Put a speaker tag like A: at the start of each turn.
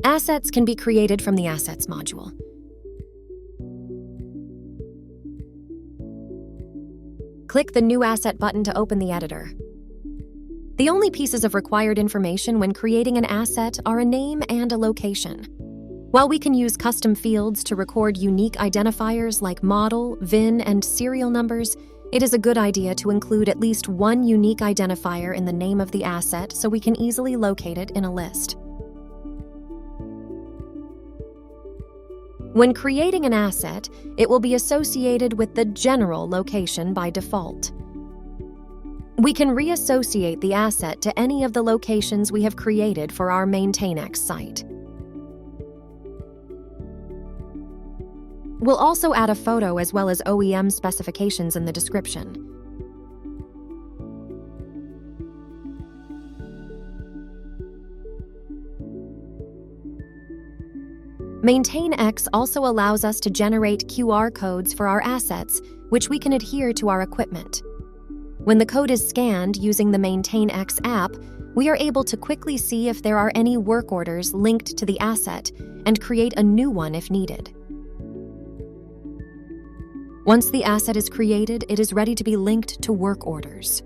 A: Assets can be created from the Assets module. Click the New Asset button to open the editor. The only pieces of required information when creating an asset are a name and a location. While we can use custom fields to record unique identifiers like model, VIN, and serial numbers, it is a good idea to include at least one unique identifier in the name of the asset so we can easily locate it in a list. When creating an asset, it will be associated with the general location by default. We can reassociate the asset to any of the locations we have created for our MaintainX site. We'll also add a photo as well as OEM specifications in the description. MaintainX also allows us to generate QR codes for our assets, which we can adhere to our equipment. When the code is scanned using the MaintainX app, we are able to quickly see if there are any work orders linked to the asset and create a new one if needed. Once the asset is created, it is ready to be linked to work orders.